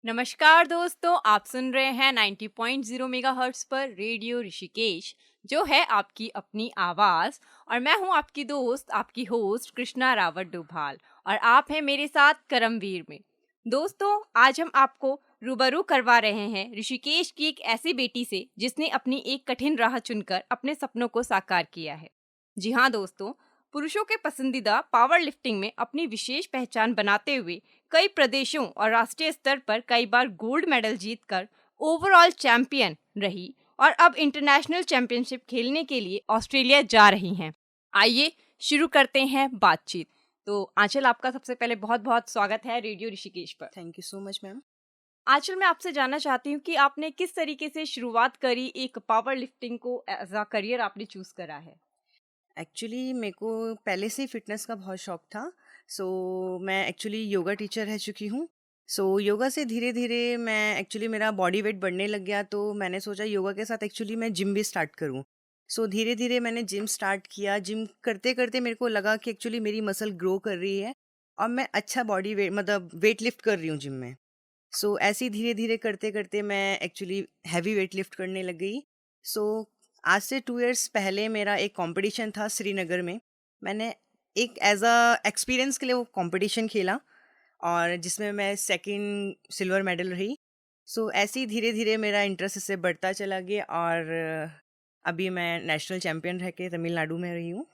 नमस्कार दोस्तों, आप सुन रहे हैं 90.0 मेगाहर्ट्ज पर रेडियो ऋषिकेश, जो है आपकी अपनी आवाज। और मैं हूं आपकी दोस्त, आपकी होस्ट कृष्णा रावत डोभाल। और आप हैं मेरे साथ करमवीर में। दोस्तों, आज हम आपको रूबरू करवा रहे हैं ऋषिकेश की एक ऐसी बेटी से जिसने अपनी एक कठिन राह चुनकर अपने सपनों को साकार किया है। जी हाँ दोस्तों, पुरुषों के पसंदीदा पावर लिफ्टिंग में अपनी विशेष पहचान बनाते हुए कई प्रदेशों और राष्ट्रीय स्तर पर कई बार गोल्ड मेडल जीतकर ओवरऑल चैंपियन रही और अब इंटरनेशनल चैंपियनशिप खेलने के लिए ऑस्ट्रेलिया जा रही हैं। आइए शुरू करते हैं बातचीत। तो आंचल, आपका सबसे पहले बहुत बहुत स्वागत है रेडियो ऋषिकेश पर। Thank you so much ma'am. Aanchal, मैं आपसे जानना चाहती हूँ कि आपने किस तरीके से शुरुआत करी, एक पावर लिफ्टिंग को एज अ करियर आपने चूज करा है। एक्चुअली मेरे को पहले से ही फ़िटनेस का बहुत शौक था। सो मैं एक्चुअली योगा टीचर रह चुकी हूँ। सो योगा से धीरे-धीरे मैं एक्चुअली मेरा बॉडी वेट बढ़ने लग गया, तो मैंने सोचा योगा के साथ एक्चुअली मैं जिम भी स्टार्ट करूँ। सो धीरे-धीरे मैंने जिम स्टार्ट किया। जिम करते-करते मेरे को लगा कि एक्चुअली मेरी मसल ग्रो कर रही है और मैं अच्छा बॉडी वेट मतलब वेट लिफ्ट कर रही हूँ जिम में। सो ऐसे ही धीरे-धीरे करते-करते मैं एक्चुअली हेवी वेट लिफ्ट करने लग गई। सो आज से 2 इयर्स पहले मेरा एक कॉम्पिटिशन था श्रीनगर में। मैंने एक एज़ अ एक्सपीरियंस के लिए वो कॉम्पिटिशन खेला और जिसमें मैं सेकंड सिल्वर मेडल रही। सो ऐसे ही धीरे-धीरे मेरा इंटरेस्ट इससे बढ़ता चला गया और अभी मैं नेशनल चैंपियन रह के तमिलनाडु में रही हूँ।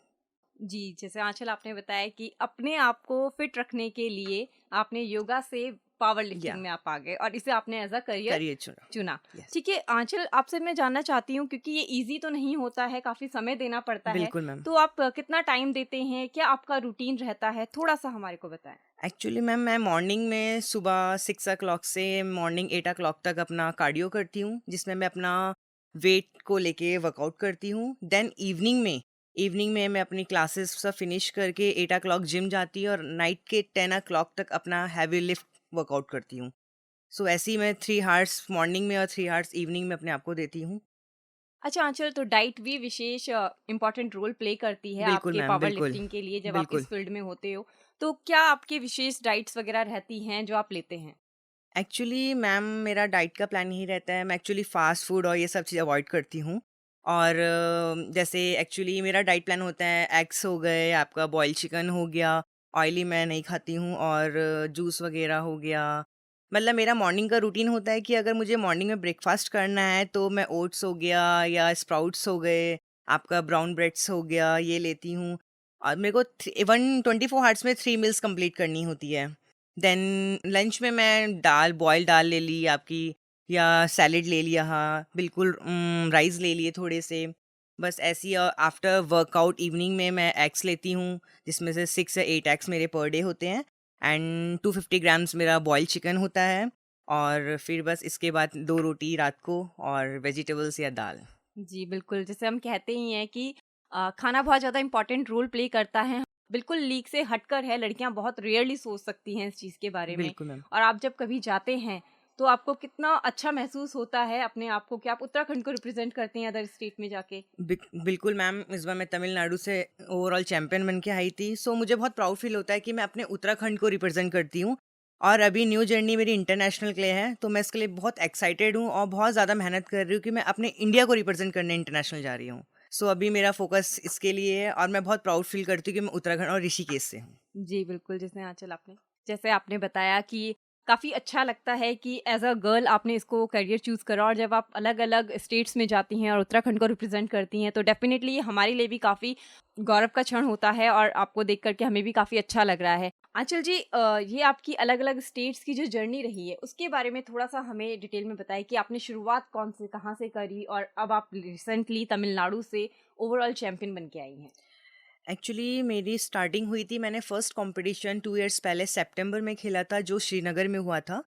जी, जैसे आंचल आपने बताया कि अपने आप को फिट रखने के लिए आपने योगा से पावर या लिफ्टिंग में आप आ गए और इसे आपने एज़ अ करियर करियर चुना। चुना। यस। ठीक है, आंचल आपसे मैं जानना चाहती हूँ, क्योंकि ये ईज़ी तो नहीं होता है, काफ़ी समय देना पड़ता है। बिल्कुल मैम। तो आप कितना टाइम देते हैं? क्या आपका रूटीन रहता है? थोड़ा-सा हमारे को बताएँ। एक्चुअली मैम मैं मॉर्निंग में सुबह 6 से मॉर्निंग 8 तक अपना कार्डियो करती हूँ, जिसमें मैं अपना वेट को लेके वर्कआउट करती हूँ। देन इवनिंग में मैं अपनी क्लासेस सब फिनिश करके 8 जिम जाती हूँ और नाइट के 10 तक अपना हैवी लिफ्ट वर्कआउट करती हूँ। सो ऐसे ही मैं 3 हावर्स मॉर्निंग में और 3 हावर्स इवनिंग में अपने आप को देती हूँ। अच्छा आंचल, तो डाइट भी विशेष इम्पोर्टेंट रोल प्ले करती है बिल्कुल आपके मैम, पावर बिल्कुल। लिफ्टिंग के लिए जब आप बिल्कुल। इस फील्ड में होते हो। तो क्या आपके विशेष डाइट्स वगैरह रहती हैं जो आप लेते हैं? एक्चुअली मैम मेरा डाइट का प्लान यही रहता है, मैं एक्चुअली फ़ास्ट फूड और ये सब चीज़ अवॉइड करती हूँ। और जैसे एक्चुअली मेरा डाइट प्लान होता है, एग्स हो गए, आपका बॉइल्ड चिकन हो गया, ऑयली मैं नहीं खाती हूँ और जूस वग़ैरह हो गया। मतलब मेरा मॉर्निंग का रूटीन होता है कि अगर मुझे मॉर्निंग में ब्रेकफ़ास्ट करना है तो मैं ओट्स हो गया या स्प्राउट्स हो गए, आपका ब्राउन ब्रेड्स हो गया, ये लेती हूँ। और मेरे को थ्री 24 हावर्स में 3 मील्स कंप्लीट करनी होती है। देन लंच में मैं बॉइल्ड दाल ले ली आपकी या सैलेड ले लिया, हाँ, बिल्कुल राइस ले लिए थोड़े से। बस ऐसे ही आफ्टर वर्कआउट इवनिंग में मैं एग्स लेती हूँ, जिसमें से 6 या 8 एग्स मेरे पर डे होते हैं एंड 250 ग्राम्स मेरा बॉइल्ड चिकन होता है और फिर बस इसके बाद 2 रोटी रात को और वेजिटेबल्स या दाल। जी, बिल्कुल, जैसे हम कहते ही हैं कि खाना बहुत ज़्यादा इम्पोर्टेंट रोल प्ले करता है। बिल्कुल लीक से हटकर है, लड़कियाँ बहुत रेयरली सोच सकती हैं इस चीज़ के बारे में। बिल्कुल मैम। और आप जब कभी जाते हैं, तो आपको कितना अच्छा महसूस होता है अपने आप को कि आप उत्तराखंड को रिप्रेज़ेंट करते हैं अदर स्टेट में जाके? बिल्कुल मैम, इस बार मैं तमिलनाडु से ओवरऑल चैंपियन बन के आई थी। सो मुझे बहुत प्राउड फ़ील होता है कि मैं अपने उत्तराखंड को रिप्रेज़ेंट करती हूँ और अभी न्यू जर्नी मेरी इंटरनेशनल के लिए है, तो मैं इसके लिए बहुत एक्साइटेड हूँ और बहुत ज़्यादा मेहनत कर रही हूँ कि मैं अपने इंडिया को रिप्रेज़ेंट करने इंटरनेशनल जा रही हूँ। सो अभी मेरा फ़ोकस इसके लिए है और मैं बहुत प्राउड फ़ील करती हूँ कि मैं उत्तराखंड और ऋषिकेश से हूँ। जी, बिल्कुल, जैसे आपने बताया कि काफ़ी अच्छा लगता है कि एज़ अ गर्ल आपने इसको करियर चूज़ करा, और जब आप अलग-अलग स्टेट्स में जाती हैं और उत्तराखंड को रिप्रेज़ेंट करती हैं, तो डेफ़िनेटली ये हमारे लिए भी काफ़ी गौरव का क्षण होता है और आपको देख कर के हमें भी काफ़ी अच्छा लग रहा है। आंचल जी, ये आपकी अलग-अलग स्टेट्स की जो जर्नी रही है, उसके बारे में थोड़ा-सा हमें डिटेल में बताएँ कि आपने शुरुआत कौन से कहाँ से करी और अब आप रिसेंटली तमिलनाडु से ओवरऑल चैंपियन बन के आई हैं? एक्चुअली मेरी स्टार्टिंग हुई थी, मैंने फर्स्ट कॉम्पिटिशन 2 इयर्स पहले सितंबर में खेला था जो श्रीनगर में हुआ था।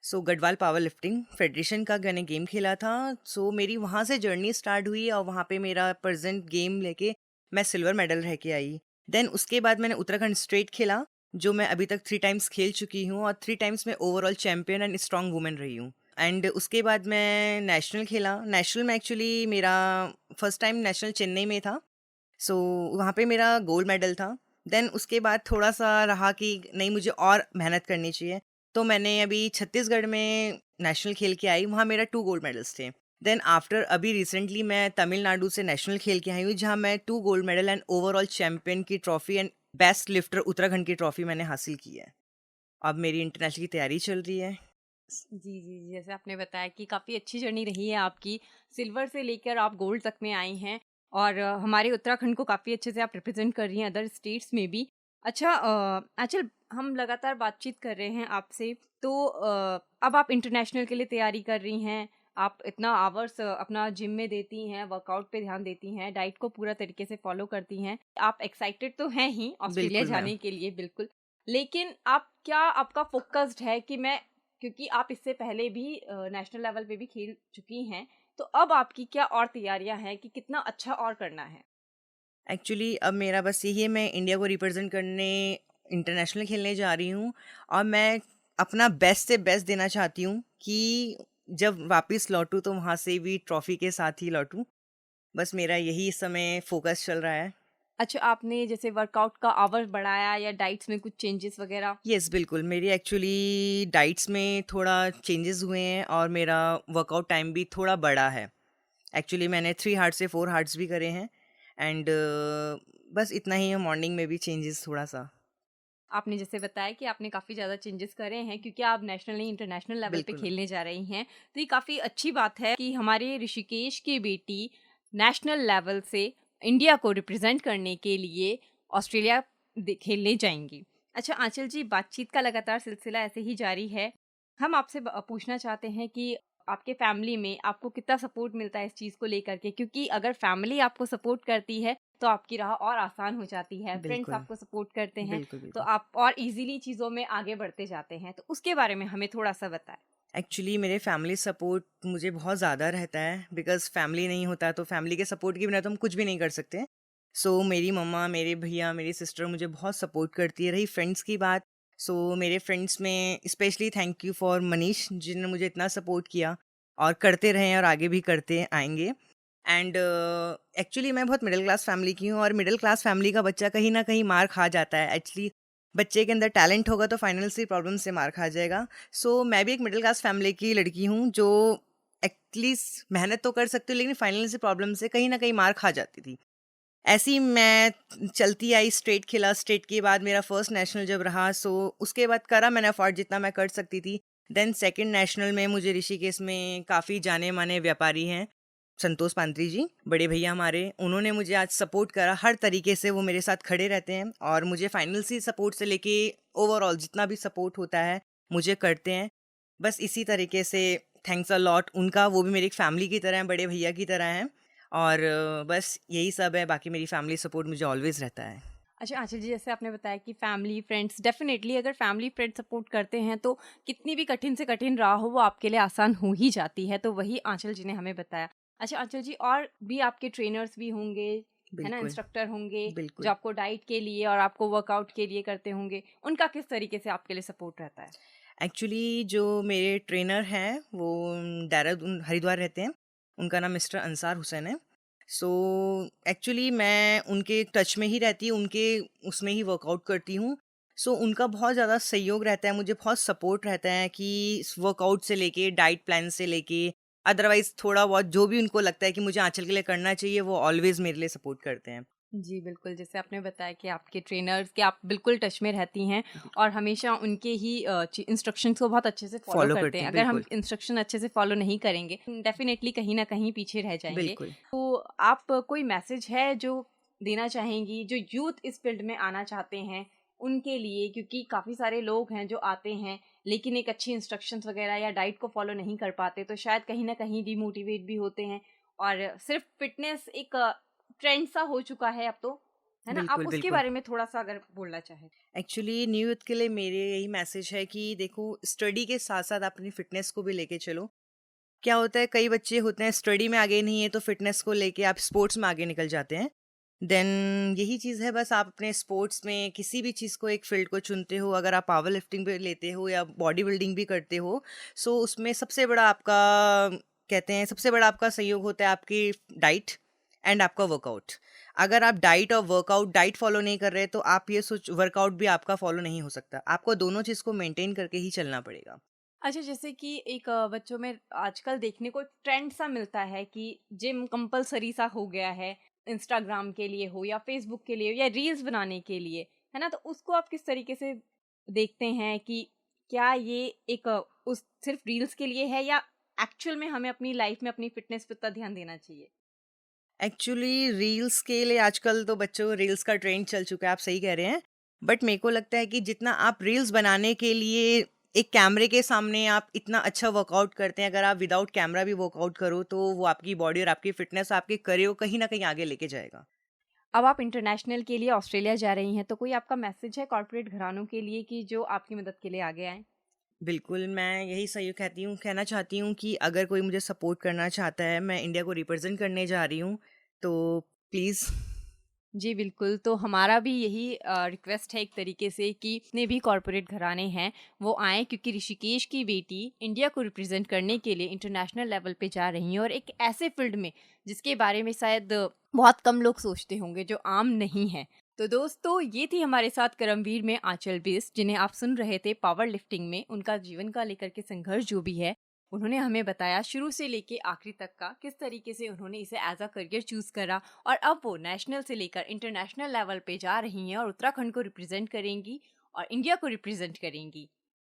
सो गढ़वाल पावर लिफ्टिंग फेडरेशन का मैंने गेम खेला था। सो मेरी वहाँ से जर्नी स्टार्ट हुई और वहाँ पे मेरा प्रेजेंट गेम लेके मैं सिल्वर मेडल रह के आई। देन उसके बाद मैंने उत्तराखंड स्टेट खेला, जो मैं अभी तक 3 टाइम्स खेल चुकी हूँ और 3 टाइम्स मैं overall champion and strong women रही हूँ। एंड उसके बाद मैं नेशनल खेला। नेशनल में एक्चुअली मेरा फर्स्ट टाइम नेशनल चेन्नई में था। सो वहाँ पे मेरा गोल्ड मेडल था। देन उसके बाद थोड़ा सा रहा कि नहीं, मुझे और मेहनत करनी चाहिए। तो मैंने अभी छत्तीसगढ़ में नेशनल खेल के आई, वहाँ मेरा 2 गोल्ड मेडल्स थे। देन आफ्टर अभी रिसेंटली मैं तमिलनाडु से नेशनल खेल के आई हूँ, जहाँ मैं 2 gold medal and overall champion की trophy and best lifter Uttarakhand की ट्रॉफी मैंने हासिल की है। अब मेरी इंटरनेशनल की तैयारी चल रही है। जी, जी, जी। जैसे आपने बताया कि काफ़ी अच्छी जर्नी रही है आपकी, सिल्वर से लेकर आप गोल्ड तक में आई हैं और हमारे उत्तराखंड को काफ़ी अच्छे से आप रिप्रेज़ेंट कर रही हैं अदर स्टेट्स में भी। अच्छा आँचल, हम लगातार बातचीत कर रहे हैं आपसे, तो अब आप इंटरनेशनल के लिए तैयारी कर रही हैं, आप इतना आवर्स अपना जिम में देती हैं, वर्कआउट पे ध्यान देती हैं, डाइट को पूरा तरीके से फ़ॉलो करती हैं। आप एक्साइटेड तो हैं ही ऑस्ट्रेलिया बिल्कुल मैम। जाने के लिए, बिल्कुल। लेकिन आप क्या आपका फ़ोकस्ड है कि मैं, क्योंकि आप इससे पहले भी नेशनल लेवल पे भी खेल चुकी हैं, तो अब आपकी क्या और तैयारियां हैं कि कितना अच्छा और करना है? एक्चुअली अब मेरा बस यही है, मैं इंडिया को रिप्रेजेंट करने इंटरनेशनल खेलने जा रही हूँ और मैं अपना बेस्ट से बेस्ट देना चाहती हूँ कि जब वापस लौटूँ तो वहाँ से भी ट्रॉफी के साथ ही लौटूँ। बस मेरा यही इस समय फ़ोकस चल रहा है। अच्छा, आपने जैसे वर्कआउट का आवर बढ़ाया या डाइट्स में कुछ चेंजेस वगैरह? येस, बिल्कुल, मेरी एक्चुअली डाइट्स में थोड़ा चेंजेस हुए हैं और मेरा वर्कआउट टाइम भी थोड़ा बढ़ा है। एक्चुअली मैंने 3 हार्ड से 4 हार्ड्स भी करे हैं एंड बस इतना ही है, मॉर्निंग में भी चेंजेस थोड़ा-सा। आपने जैसे बताया कि आपने काफ़ी ज़्यादा चेंजेस करे हैं क्योंकि आप नेशनल नहीं इंटरनेशनल लेवल पे बिल्कुल मैम। खेलने जा रही हैं। तो ये काफ़ी अच्छी बात है कि हमारे ऋषिकेश की बेटी नेशनल लेवल से इंडिया को रिप्रेजेंट करने के लिए ऑस्ट्रेलिया खेलने जाएंगी। अच्छा आंचल जी, बातचीत का लगातार सिलसिला ऐसे ही जारी है। हम आपसे पूछना चाहते हैं कि आपके फैमिली में आपको कितना सपोर्ट मिलता है इस चीज़ को लेकर के, क्योंकि अगर फैमिली आपको सपोर्ट करती है तो आपकी राह और आसान हो जाती है, फ्रेंड्स बिल्कुल, आपको सपोर्ट करते हैं बिल्कुल, तो बिल्कुल। आप और इजीली चीज़ों में आगे बढ़ते जाते हैं, तो उसके बारे में हमें थोड़ा-सा बताएँ? एक्चुअली मेरे फैमिली सपोर्ट मुझे बहुत ज़्यादा रहता है, बिकॉज़ फैमिली नहीं होता तो फैमिली के सपोर्ट के बिना तो हम कुछ भी नहीं कर सकते। सो मेरी मम्मा, मेरे भैया, मेरी सिस्टर मुझे बहुत सपोर्ट करती है। रही फ्रेंड्स की बात, सो मेरे फ्रेंड्स में specially thank you for Manish, जिन्होंने मुझे इतना सपोर्ट किया और करते रहे हैं और आगे भी करते आएँगे। एंड एक्चुअली मैं बहुत मिडिल क्लास फैमिली की हूँ और मिडिल क्लास फैमिली का बच्चा कहीं न कहीं मार खा जाता है। एक्चुअली बच्चे के अंदर टैलेंट होगा तो फाइनेंशियल प्रॉब्लम से मार खा जाएगा। सो मैं भी एक मिडिल क्लास फैमिली की लड़की हूँ जो एटलीस्ट मेहनत तो कर सकती हूँ, लेकिन फाइनेंशियल प्रॉब्लम से कहीं न कहीं मार खा जाती थी। ऐसे ही मैं चलती आई, स्टेट खेला, स्टेट के बाद मेरा फर्स्ट नेशनल जब रहा, सो उसके बाद करा मैंने अफोर्ड जितना मैं कर सकती थी। देन सेकंड नेशनल में मुझे ऋषिकेश में काफ़ी जाने-माने व्यापारी हैं, संतोष पांत्री जी, बड़े भैया हमारे, उन्होंने मुझे आज सपोर्ट करा हर तरीके से, वो मेरे साथ खड़े रहते हैं और मुझे फाइनेंशियल सपोर्ट से लेके ओवरऑल जितना भी सपोर्ट होता है, मुझे करते हैं। बस इसी तरीके से थैंक्स अ लॉट उनका, वो भी मेरी एक फैमिली की तरह हैं, बड़े भैया की तरह हैं और बस यही सब है, बाकी मेरी फैमिली सपोर्ट मुझे ऑलवेज़ रहता है। अच्छा आंचल जी, जैसे आपने बताया कि फैमिली, फ्रेंड्स, डेफ़िनेटली अगर फैमिली, फ्रेंड्स सपोर्ट करते हैं तो कितनी भी कठिन से कठिन राह हो वो आपके लिए आसान हो ही जाती है, तो वही आंचल जी ने हमें बताया। अच्छा आंचल जी, और भी आपके ट्रेनर्स भी होंगे, है ना? बिल्कुल, इंस्ट्रक्टर होंगे जो बिल्कुल। आपको डाइट के लिए और आपको वर्कआउट के लिए करते होंगे, उनका किस तरीके से आपके लिए सपोर्ट रहता है? एक्चुअली जो मेरे ट्रेनर हैं, वो देहरादून, हरिद्वार रहते हैं। उनका नाम मिस्टर अंसार हुसैन है। सो एक्चुअली मैं उनके टच में ही रहती हूँ, उनके उसमें ही वर्कआउट करती हूँ। सो उनका बहुत ज़्यादा सहयोग रहता है, मुझे बहुत सपोर्ट रहता है कि वर्कआउट से लेके, डाइट प्लान से लेके, अदरवाइज़ थोड़ा बहुत जो भी उनको लगता है कि मुझे आँचल के लिए करना चाहिए, वो ऑलवेज़ मेरे लिए सपोर्ट करते हैं। जी, बिल्कुल, जैसे आपने बताया कि आपके ट्रेनर्स के आप बिल्कुल टच में रहती हैं और हमेशा उनके ही इंस्ट्रक्शंस को बहुत अच्छे से फ़ॉलो फॉलो करते करती हैं। हूँ, अगर हम बिल्कुल, इंस्ट्रक्शन अच्छे से फ़ॉलो नहीं करेंगे, डेफ़िनेटली कहीं न कहीं पीछे रह जाएँगे। बिल्कुल। तो आप कोई मैसेज है जो देना चाहेंगी, जो यूथ इस फ़ील्ड में आना चाहते हैं, उनके लिए? क्योंकि काफ़ी सारे लोग हैं जो आते हैं, लेकिन एक अच्छी इंस्ट्रक्शंस वग़ैरह या डाइट को फ़ॉलो नहीं कर पाते, तो शायद कहीं न कहीं डिमोटिवेट भी होते हैं और सिर्फ़ फ़िटनेस एक ट्रेंड सा हो चुका है अब तो, है ना? आप बिल्कुल, उसके बिल्कुल। बारे में थोड़ा-सा अगर बोलना चाहें? एक्चुअली न्यू यूथ के लिए मेरे यही मैसेज है कि देखो, स्टडी के साथ साथ अपनी फिटनेस को भी लेके चलो। क्या होता है, कई बच्चे होते हैं स्टडी में आगे नहीं है तो फिटनेस को लेके आप स्पोर्ट्स में आगे निकल जाते हैं। देन यही चीज़ है, बस आप अपने स्पोर्ट्स में किसी भी चीज़ को, एक फील्ड को चुनते हो, अगर आप पावर लिफ्टिंग भी लेते हो या बॉडी बिल्डिंग भी करते हो, सो उसमें सबसे बड़ा आपका, कहते हैं सबसे बड़ा आपका सहयोग होता है आपकी डाइट एंड आपका वर्कआउट। अगर आप डाइट फॉलो नहीं कर रहे, तो आप ये सोच वर्कआउट भी आपका फॉलो नहीं हो सकता। आपको दोनों चीज़ को मेंटेन करके ही चलना पड़ेगा। अच्छा, जैसे कि एक बच्चों में आजकल देखने को ट्रेंड सा मिलता है कि जिम कंपलसरी सा हो गया है, इंस्टाग्राम के लिए हो या फेसबुक के लिए हो या रील्स बनाने के लिए, है ना? तो उसको आप किस तरीके से देखते हैं कि क्या ये एक उस सिर्फ रील्स के लिए है या एक्चुअल में हमें अपनी लाइफ में अपनी फिटनेस पे उतना ध्यान देना चाहिए? एक्चुअली रील्स के लिए आजकल तो बच्चों रील्स का ट्रेंड चल चुका है, आप सही कह रहे हैं। बट मेरे को लगता है कि जितना आप रील्स बनाने के लिए एक कैमरे के सामने आप इतना अच्छा वर्कआउट करते हैं, अगर आप विदाउट कैमरा भी वर्कआउट करो, तो वो आपकी बॉडी और आपकी फिटनेस, आपके करियर को कहीं न कहीं आगे लेके जाएगा। अब आप इंटरनेशनल के लिए ऑस्ट्रेलिया जा रही हैं, तो कोई आपका मैसेज है कॉर्पोरेट घरानों के लिए कि जो आपकी मदद के लिए आगे आएँ? बिल्कुल, मैं यही सही कहना चाहती हूँ कि अगर कोई मुझे सपोर्ट करना चाहता है, मैं इंडिया को रिप्रेज़ेंट करने जा रही हूँ, तो प्लीज़। जी, बिल्कुल, तो हमारा भी यही रिक्वेस्ट है एक तरीके से कि जितने भी कॉर्पोरेट घराने हैं, वो आएँ क्योंकि ऋषिकेश की बेटी इंडिया को रिप्रेज़ेंट करने के लिए इंटरनेशनल लेवल पे जा रही हैं और एक ऐसे फ़ील्ड में जिसके बारे में शायद बहुत कम लोग सोचते होंगे, जो आम नहीं है। तो दोस्तों, ये थी हमारे साथ करमवीर में आंचल बिष्ट, जिन्हें आप सुन रहे थे पावर लिफ्टिंग में। उनका जीवन का लेकर के संघर्ष जो भी है, उन्होंने हमें बताया शुरू से लेके आखिरी तक का, किस तरीके से उन्होंने इसे एज़ अ करियर चूज़ करा और अब वो नेशनल से लेकर इंटरनेशनल लेवल पे जा रही हैं और उत्तराखंड को रिप्रेजेंट करेंगी और इंडिया को रिप्रेजेंट करेंगी।